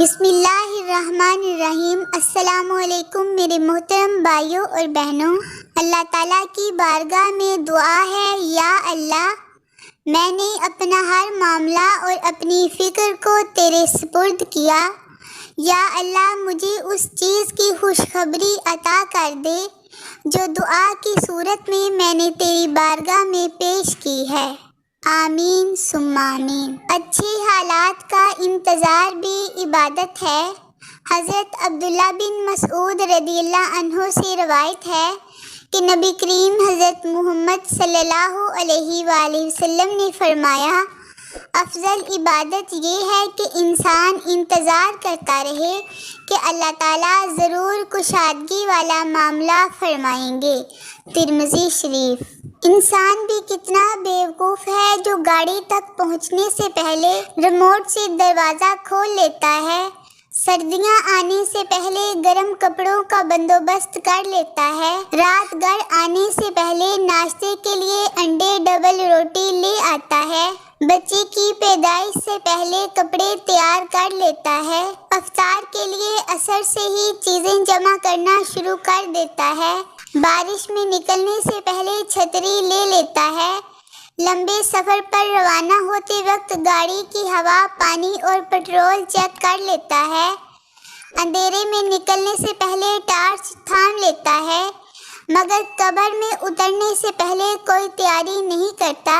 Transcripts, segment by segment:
بسم اللہ الرحمن الرحیم۔ السلام علیکم میرے محترم بھائیوں اور بہنوں، اللہ تعالیٰ کی بارگاہ میں دعا ہے، یا اللہ میں نے اپنا ہر معاملہ اور اپنی فکر کو تیرے سپرد کیا۔ یا اللہ مجھے اس چیز کی خوشخبری عطا کر دے جو دعا کی صورت میں نے تیری بارگاہ میں پیش کی ہے۔ آمین ثم آمین۔ اچھے حالات کا انتظار بھی عبادت ہے۔ حضرت عبداللہ بن مسعود رضی اللہ عنہ سے روایت ہے کہ نبی کریم حضرت محمد صلی اللہ علیہ وآلہ وسلم نے فرمایا، افضل عبادت یہ ہے کہ انسان انتظار کرتا رہے کہ اللہ تعالیٰ ضرور کشادگی والا معاملہ فرمائیں گے۔ ترمذی شریف۔ انسان بھی کتنا بیوقوف ہے جو گاڑی تک پہنچنے سے پہلے ریموٹ سے دروازہ کھول لیتا ہے، سردیاں آنے سے پہلے گرم کپڑوں کا بندوبست کر لیتا ہے، رات گھر آنے سے پہلے ناشتے کے لیے انڈے ڈبل روٹی لے آتا ہے، بچے کی پیدائش سے پہلے کپڑے تیار کر لیتا ہے، افطار کے لیے عصر سے ہی چیزیں جمع کرنا شروع کر دیتا ہے، بارش میں نکلنے سے پہلے چھتری لے لیتا ہے، لمبے سفر پر روانہ ہوتے وقت گاڑی کی ہوا، پانی اور پٹرول چیک کر لیتا ہے، اندھیرے میں نکلنے سے پہلے ٹارچ تھام لیتا ہے، مگر قبر میں اترنے سے پہلے کوئی تیاری نہیں کرتا،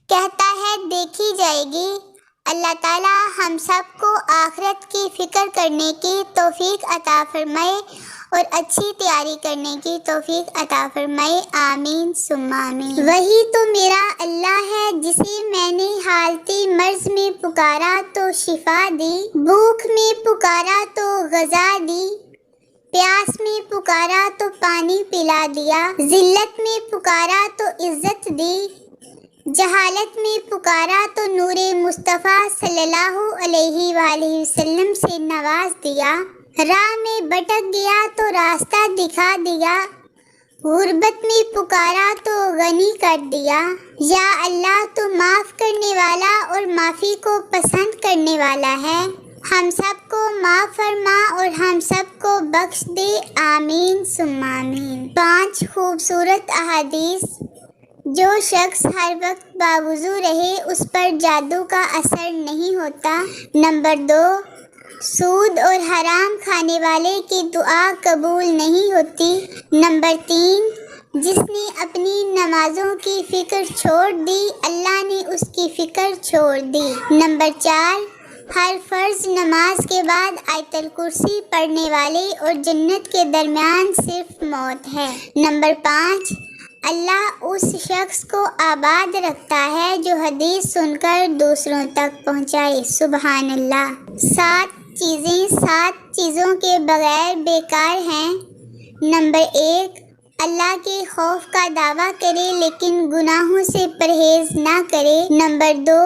کہتا ہے دیکھی جائے گی۔ اللہ تعالیٰ ہم سب کو آخرت کی فکر کرنے کی توفیق عطا فرمائے اور اچھی تیاری کرنے کی توفیق عطا فرمائے۔ آمین ثم آمین۔ وہی تو میرا اللہ ہے جسے میں نے حالتی مرض میں پکارا تو شفا دی، بھوک میں پکارا تو غذا دی، پیاس میں پکارا تو پانی پلا دیا، ذلت میں پکارا تو عزت دی، جہالت میں پکارا تو نور مصطفیٰ صلی اللہ علیہ وآلہ وسلم سے نواز دیا، راہ میں بھٹک گیا تو راستہ دکھا دیا، غربت میں پکارا تو غنی کر دیا۔ یا اللہ تو معاف کرنے والا اور معافی کو پسند کرنے والا ہے، ہم سب کو معاف فرما اور ہم سب کو بخش دے۔ آمین ثم آمین۔ 5 خوبصورت احادیث۔ جو شخص ہر وقت باوضو رہے اس پر جادو کا اثر نہیں ہوتا۔ نمبر 2، سود اور حرام کھانے والے کی دعا قبول نہیں ہوتی۔ نمبر 3، جس نے اپنی نمازوں کی فکر چھوڑ دی اللہ نے اس کی فکر چھوڑ دی۔ نمبر 4، ہر فرض نماز کے بعد آیت الکرسی پڑھنے والے اور جنت کے درمیان صرف موت ہے۔ نمبر 5، اللہ اس شخص کو آباد رکھتا ہے جو حدیث سن کر دوسروں تک پہنچائے۔ سبحان اللہ۔ 7 چیزوں کے بغیر بیکار ہیں۔ نمبر 1، اللہ کے خوف کا دعویٰ کرے لیکن گناہوں سے پرہیز نہ کرے۔ نمبر 2،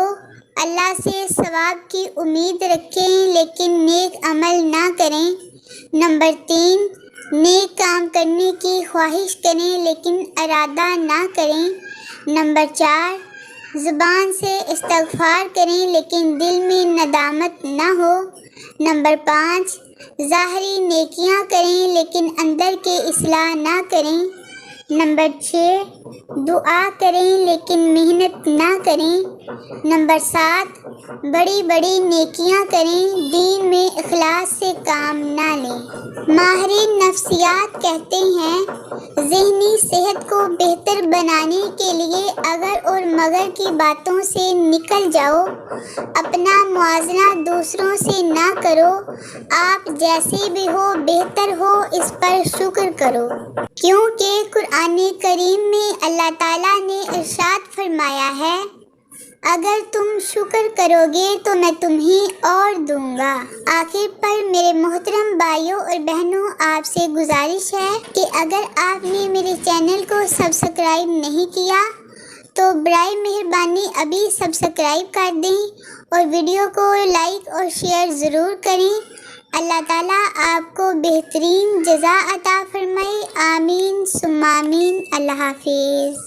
اللہ سے ثواب کی امید رکھیں لیکن نیک عمل نہ کریں۔ نمبر 3، نیک کام کرنے کی خواہش کریں لیکن ارادہ نہ کریں۔ نمبر 4، زبان سے استغفار کریں لیکن دل میں ندامت نہ ہو۔ نمبر 5، ظاہری نیکیاں کریں لیکن اندر کے اصلاح نہ کریں۔ نمبر 6، دعا کریں لیکن محنت نہ کریں۔ نمبر 7، بڑی بڑی نیکیاں کریں، دین میں اخلاص سے کام نہ لیں۔ ماہرین نفسیات کہتے ہیں ذہنی صحت کو بہتر بنانے کے لیے اگر اور مگر کی باتوں سے نکل جاؤ، اپنا موازنہ دوسروں سے نہ کرو، آپ جیسے بھی ہو بہتر ہو اس پر شکر کرو، کیونکہ قرآن کریم میں اللہ تعالیٰ نے ارشاد فرمایا ہے اگر تم شکر کرو گے تو میں تمہیں اور دوں گا۔ آخر پر میرے محترم بھائیوں اور بہنوں آپ سے گزارش ہے کہ اگر آپ نے میرے چینل کو سبسکرائب نہیں کیا تو برائے مہربانی ابھی سبسکرائب کر دیں اور ویڈیو کو لائک اور شیئر ضرور کریں۔ اللہ تعالیٰ آپ کو بہترین جزا عطا فرمائے۔ آمین ثم آمین۔ اللہ حافظ۔